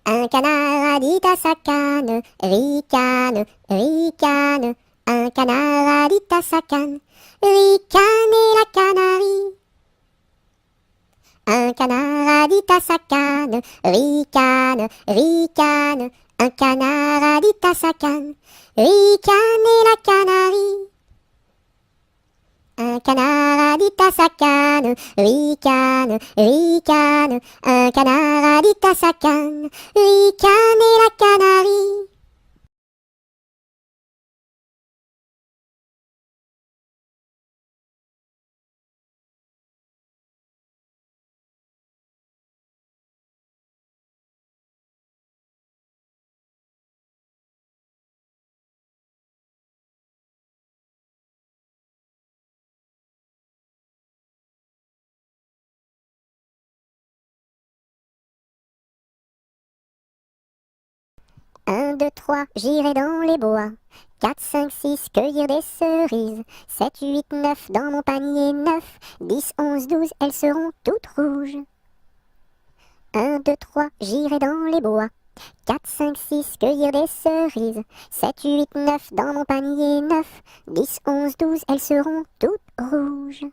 Un canard a dit à sa canne, ricane, ricane. Un canard a dit à sa canne, ricane la canarie. Un canard a dit à sa canne, ricane, ricane. Un canard a dit à sa canne, ricane la canarie. Un canard a dit à sa canne, ricane, ricane. Un canard a dit à sa canne, ricane la canarie. Un, deux, trois, j'irai dans les bois. 4, 5, 6, cueillir des cerises. 7, 8, 9, dans mon panier 9. 10, 11, 12, elles seront toutes rouges. 1, 2, 3, j'irai dans les bois. 4, 5, 6, cueillir des cerises. 7, 8, 9, dans mon panier 9. 10, 11, 12, elles seront toutes rouges.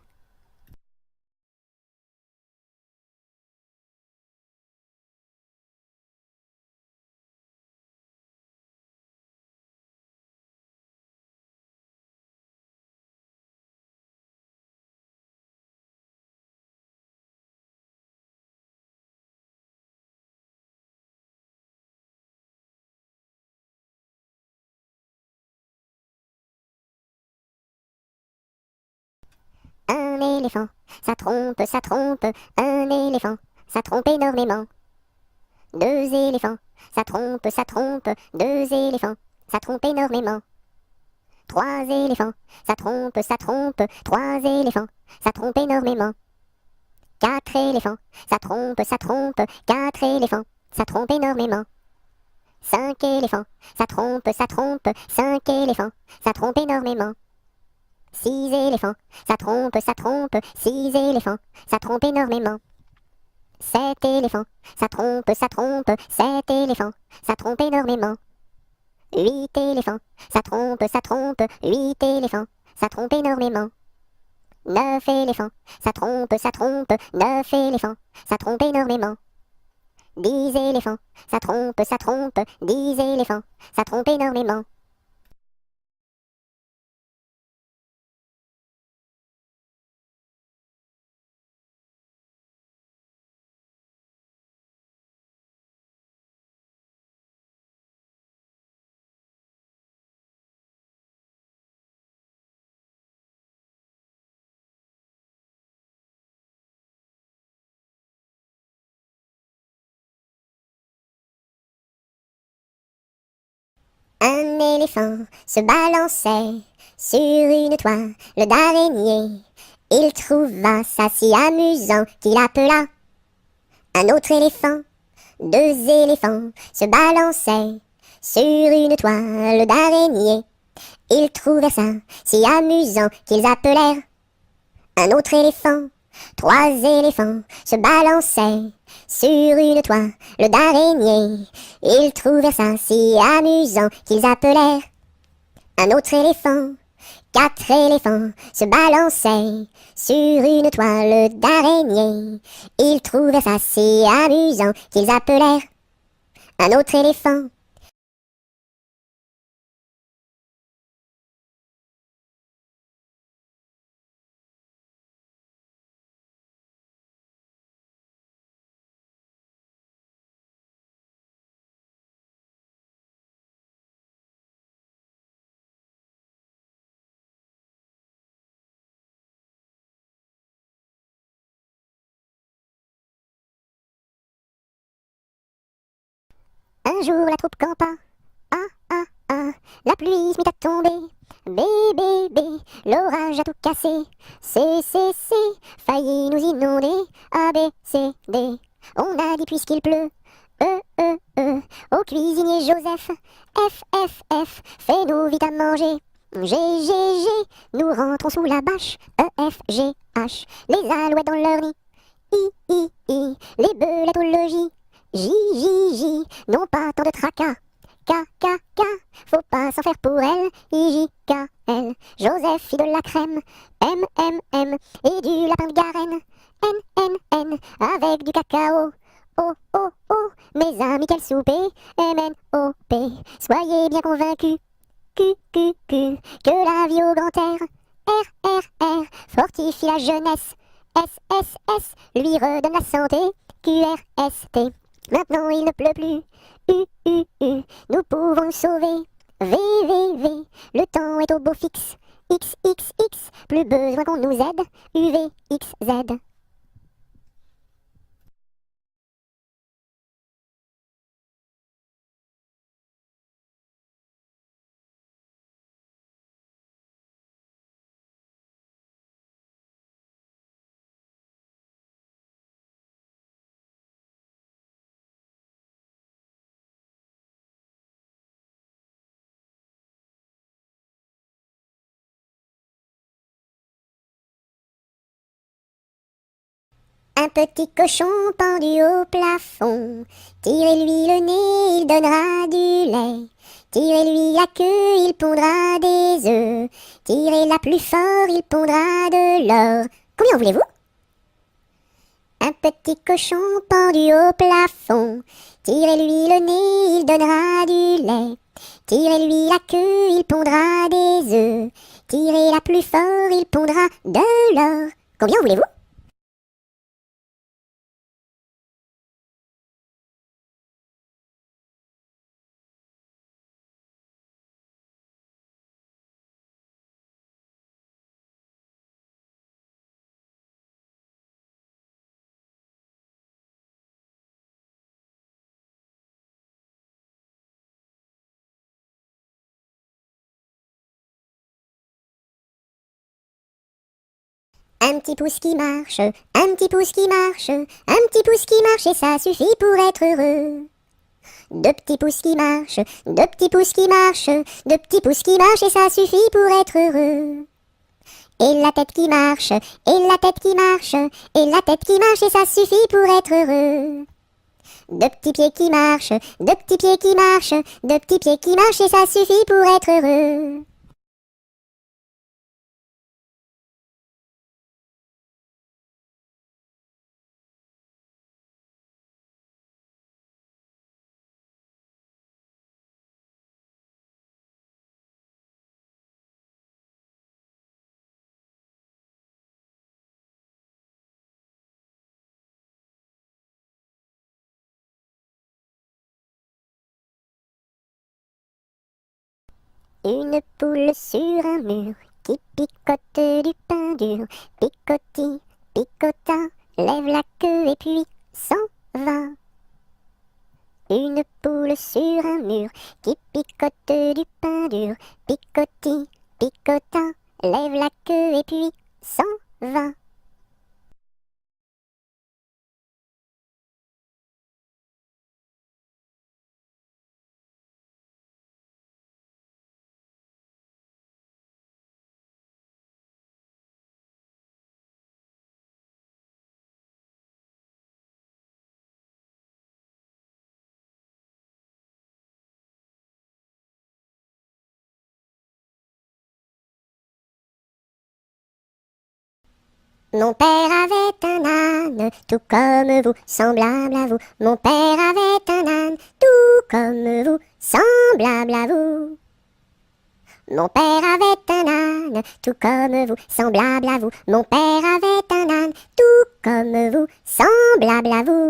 Un éléphant, ça trompe, ça trompe. Un éléphant, ça trompe énormément. 2 éléphants, ça trompe, ça trompe. 2 éléphants, ça trompe énormément. 3 éléphants, ça trompe, ça trompe. 3 éléphants, ça trompe énormément. 4 éléphants, ça trompe, ça trompe. 4 éléphants, ça trompe énormément. 5 éléphants, ça trompe, ça trompe. 5 éléphants, ça trompe énormément. 6 éléphants, ça trompe, ça trompe. 6 éléphants, ça trompe énormément. 7 éléphants, ça trompe, ça trompe. 7 éléphants, ça trompe énormément. 8 éléphants, ça trompe, ça trompe. 8 éléphants, ça trompe énormément. 9 éléphants, ça trompe, ça trompe. 9 éléphants, ça trompe énormément. 10 éléphants, ça trompe, ça trompe. 10 éléphants, ça trompe énormément. Un éléphant se balançait sur une toile d'araignée. Il trouva ça si amusant qu'il appela un autre éléphant. 2 éléphants se balançaient sur une toile d'araignée. Ils trouvèrent ça si amusant qu'ils appelèrent un autre éléphant. 3 éléphants se balançaient sur une toile d'araignée. Ils trouvèrent ça si amusant qu'ils appelèrent un autre éléphant. 4 éléphants se balançaient sur une toile d'araignée. Ils trouvèrent ça si amusant qu'ils appelèrent un autre éléphant. Un jour la troupe campa, ah ah ah, la pluie se mit à tomber. Bé bé bé, l'orage a tout cassé. C, failli nous inonder. A B C D, on a dit puisqu'il pleut. Au cuisinier Joseph. F, fais-nous vite à manger. G, nous rentrons sous la bâche. H, les alouettes dans leur nid. I, les belettes au logis. J, J, J, non pas tant de tracas. K, K, K, faut pas s'en faire pour elle. I, J, K, L, Joseph fit de la crème. M, M, M, et du lapin de Garenne. N, N, N, avec du cacao. O, O, O, mes amis, quel souper. M, N, O, P, soyez bien convaincus. Q, Q, Q, que la vie au grand air. R, R, R, fortifie la jeunesse. S, S, S, lui redonne la santé. Q, R, S, T, maintenant il ne pleut plus. U, U, U, nous pouvons nous sauver. V, V, V, le temps est au beau fixe. X, X, X, plus besoin qu'on nous aide. U, V, X, Z. Un petit cochon pendu au plafond, tirez-lui le nez, il donnera du lait. Tirez-lui la queue, il pondra des œufs. Tirez-la plus fort, il pondra de l'or. Combien voulez-vous? Un petit cochon pendu au plafond, tirez-lui le nez, il donnera du lait. Tirez-lui la queue, il pondra des œufs. Tirez-la plus fort, il pondra de l'or. Combien voulez-vous? Un petit pouce qui marche, un petit pouce qui marche, un petit pouce qui marche et ça suffit pour être heureux. Deux petits pouces qui marchent, deux petits pouces qui marchent, deux petits pouces qui marchent et ça suffit pour être heureux. Et la tête qui marche, et la tête qui marche, et la tête qui marche et ça suffit pour être heureux. Deux petits pieds qui marchent, deux petits pieds qui marchent, deux petits pieds qui marchent et ça suffit pour être heureux. Une poule sur un mur qui picote du pain dur. Picoti, picota, lève la queue et puis s'en va. Une poule sur un mur qui picote du pain dur. Picoti, picota, lève la queue et puis s'en va. Mon père avait un âne, tout comme vous, semblable à vous. Mon père avait un âne, tout comme vous, semblable à vous. Mon père avait un âne, tout comme vous, semblable à vous. Mon père avait un âne, tout comme vous, semblable à vous.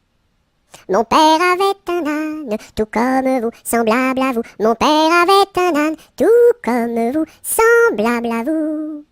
Mon père avait un âne, tout comme vous, semblable à vous. Mon père avait un âne, tout comme vous, semblable à vous.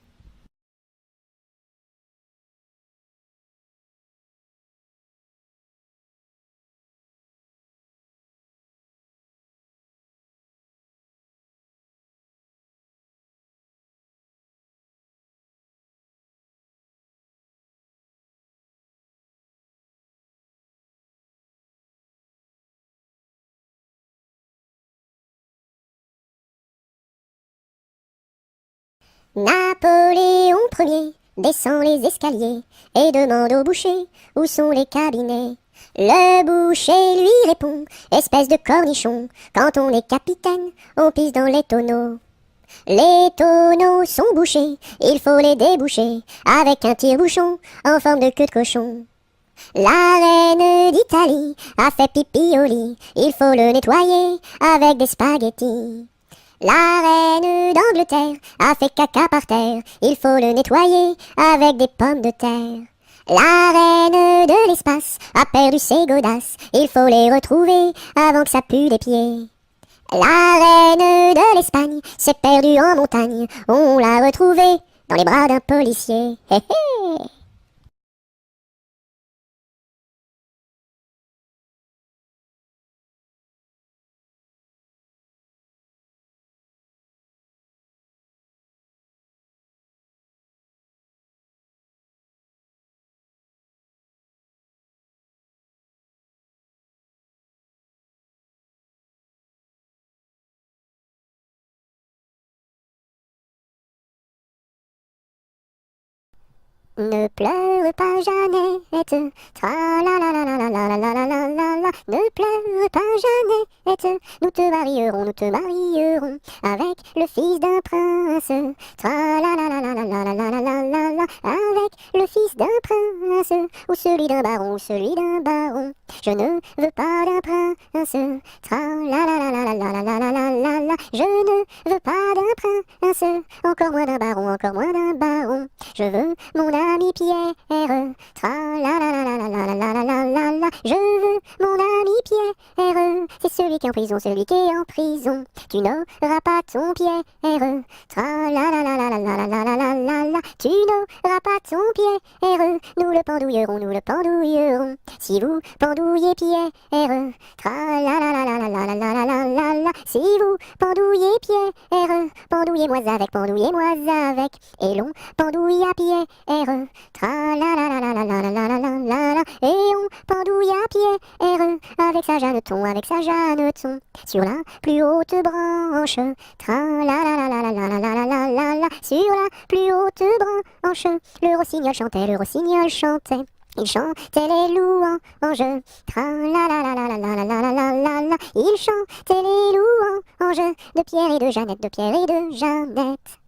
Napoléon Ier descend les escaliers et demande au boucher où sont les cabinets. Le boucher lui répond, espèce de cornichon, quand on est capitaine, on pisse dans les tonneaux. Les tonneaux sont bouchés, il faut les déboucher, avec un tire-bouchon en forme de queue de cochon. La reine d'Italie a fait pipi au lit, il faut le nettoyer avec des spaghettis. La reine d'Angleterre a fait caca par terre, il faut le nettoyer avec des pommes de terre. La reine de l'espace a perdu ses godasses, il faut les retrouver avant que ça pue des pieds. La reine de l'Espagne s'est perdue en montagne, on l'a retrouvée dans les bras d'un policier. Hé hé. Ne pleure pas Jeannette, tra la la la la la la la la la la la. Ne pleure pas Jeannette, nous te marierons avec le fils d'un prince. Tra la la la la la la la la la la la, avec le fils d'un prince, ou celui d'un baron, ou celui d'un baron. Je ne veux pas d'un prince, tra la la la la la la la la la la la. Je ne veux pas d'un prince, encore moins d'un baron, encore moins d'un baron. Je veux mon ami Pierre, tra la la la la la la la la la la la. Je veux mon ami Pierre, c'est celui qui est en prison, celui qui est en prison. Tu n'auras pas ton Pierre, tra la la la la la la la la la la la. Tu n'auras pas ton Pierre, nous le pendouillerons, nous le pendouillerons. Si vous pendouillez Pierre, tra la la la la la la la la la la la. Si vous pendouillez Pierre, pendouillez-moi avec, et l'on pendouille à Pierre, tra la la la la la la la la la la la, et on pendouille à Pierre, avec sa Jeanneton, sur la plus haute branche, tra la la la la la la la la la la la, sur la plus haute branche, le rossignol chantait. Il chantait les louanges, tra la la la la la la la la la la la. Il chantait les louanges de Pierre et de Jeannette, de Pierre et de Jeannette.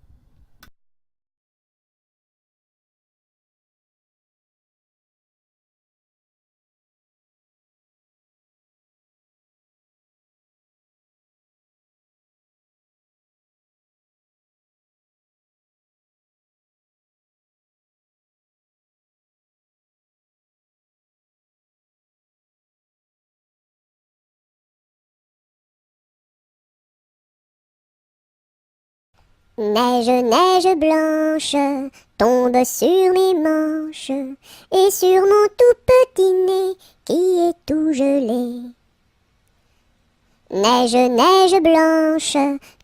Neige, neige blanche, tombe sur mes manches, et sur mon tout petit nez qui est tout gelé. Neige, neige blanche,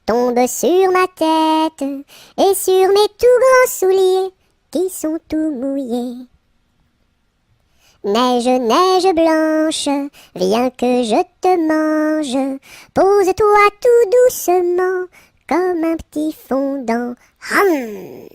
tombe sur ma tête, et sur mes tout grands souliers qui sont tout mouillés. Neige, neige blanche, viens que je te mange, pose-toi tout doucement, comme un petit fondant. Hum.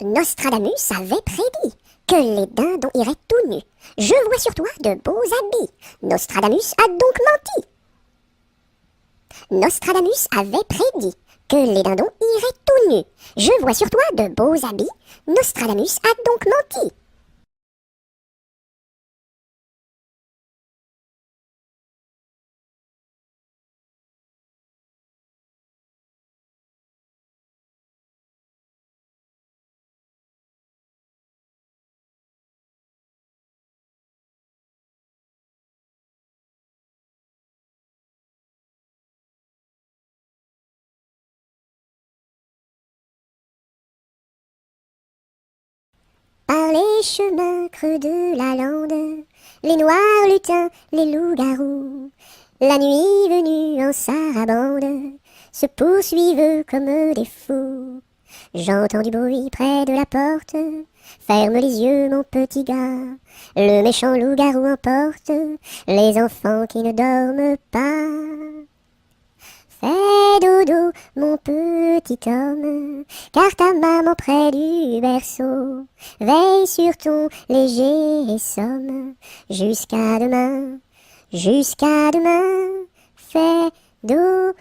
Nostradamus avait prédit que les dindons iraient tout nus. Je vois sur toi de beaux habits. Nostradamus a donc menti. Nostradamus avait prédit que les dindons iraient tout nus. Je vois sur toi de beaux habits. Nostradamus a donc menti. Par les chemins creux de la lande, les noirs lutins, les loups-garous, la nuit venue en sarabande, se poursuivent comme des fous. J'entends du bruit près de la porte, ferme les yeux mon petit gars, le méchant loup-garou emporte les enfants qui ne dorment pas. Fais dodo, mon petit homme, car ta maman près du berceau veille sur ton léger somme. Jusqu'à demain, jusqu'à demain, fais dodo.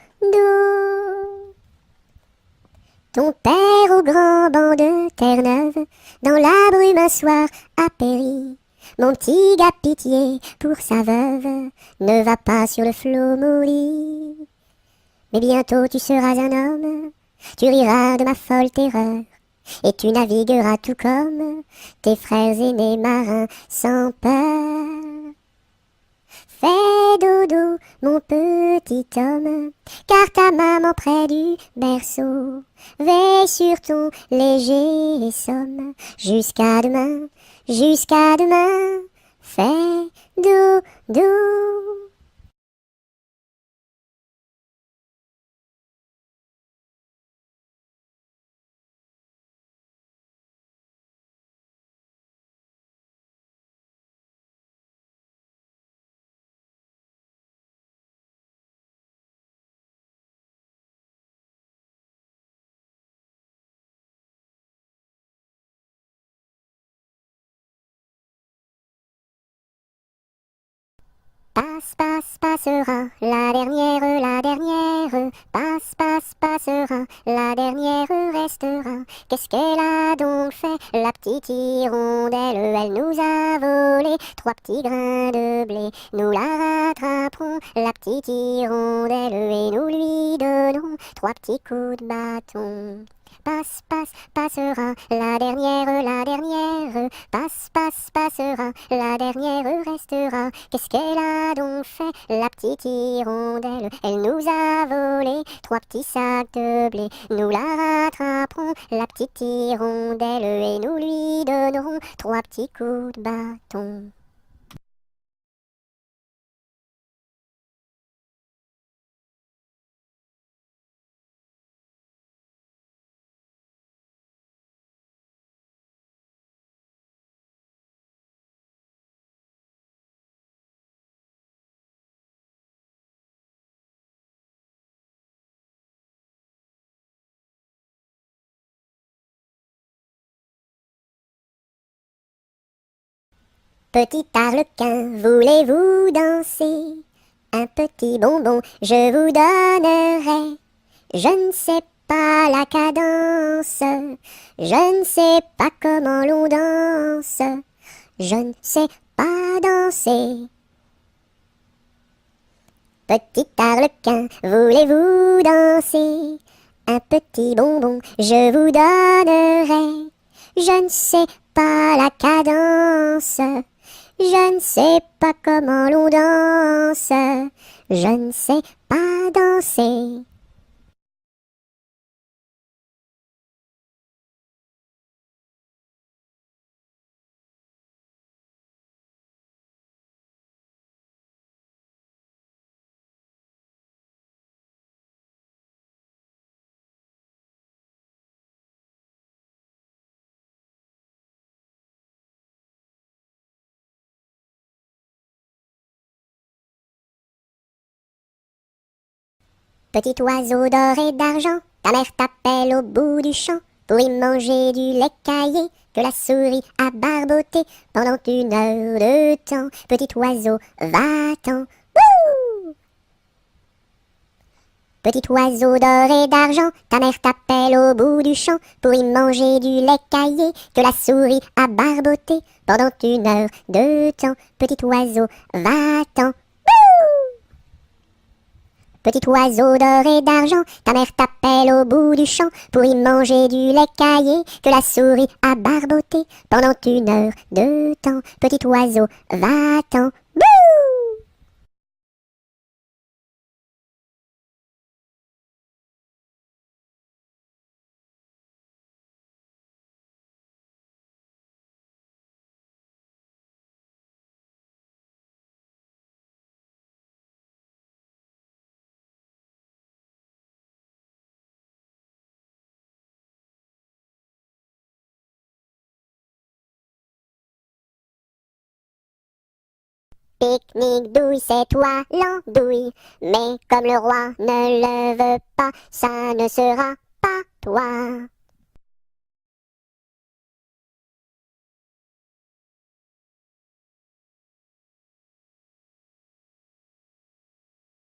Ton père au grand banc de Terre-Neuve, dans la brume un soir a péri. Mon petit gars pitié pour sa veuve, ne va pas sur le flot maudit. Mais bientôt tu seras un homme, tu riras de ma folle terreur, et tu navigueras tout comme tes frères aînés marins sans peur. Fais dodo, mon petit homme, car ta maman près du berceau veille sur ton léger somme. Jusqu'à demain, jusqu'à demain, fais dodo. Passe, passe, passera, la dernière, passe, passe, passera, la dernière restera. Qu'est-ce qu'elle a donc fait, la petite hirondelle? Elle nous a volé 3 petits grains de blé. Nous la rattraperons, la petite hirondelle, et nous lui donnerons 3 petits coups de bâton. Passe, passe, passera, la dernière, passe, passe, passera, la dernière restera. Qu'est-ce qu'elle a donc fait, la petite hirondelle? Elle nous a volé 3 petits sacs de blé. Nous la rattraperons, la petite hirondelle, et nous lui donnerons 3 petits coups de bâton. Petit arlequin, voulez-vous danser? Un petit bonbon, je vous donnerai. Je ne sais pas la cadence, je ne sais pas comment l'on danse, je ne sais pas danser. Petit arlequin, voulez-vous danser? Un petit bonbon, je vous donnerai. Je ne sais pas la cadence, je ne sais pas comment l'on danse, je ne sais pas danser. Petit oiseau d'or et d'argent, ta mère t'appelle au bout du champ pour y manger du lait caillé que la souris a barboté pendant 1 heure de temps. Petit oiseau, va-t'en. Wouh! Petit oiseau d'or et d'argent, ta mère t'appelle au bout du champ pour y manger du lait caillé que la souris a barboté pendant 1 heure de temps. Petit oiseau, va-t'en. Petit oiseau d'or et d'argent, ta mère t'appelle au bout du champ pour y manger du lait caillé que la souris a barboté pendant 1 heure de temps. Petit oiseau, va-t'en. Pique-nique douille, c'est toi l'andouille. Mais comme le roi ne le veut pas, ça ne sera pas toi.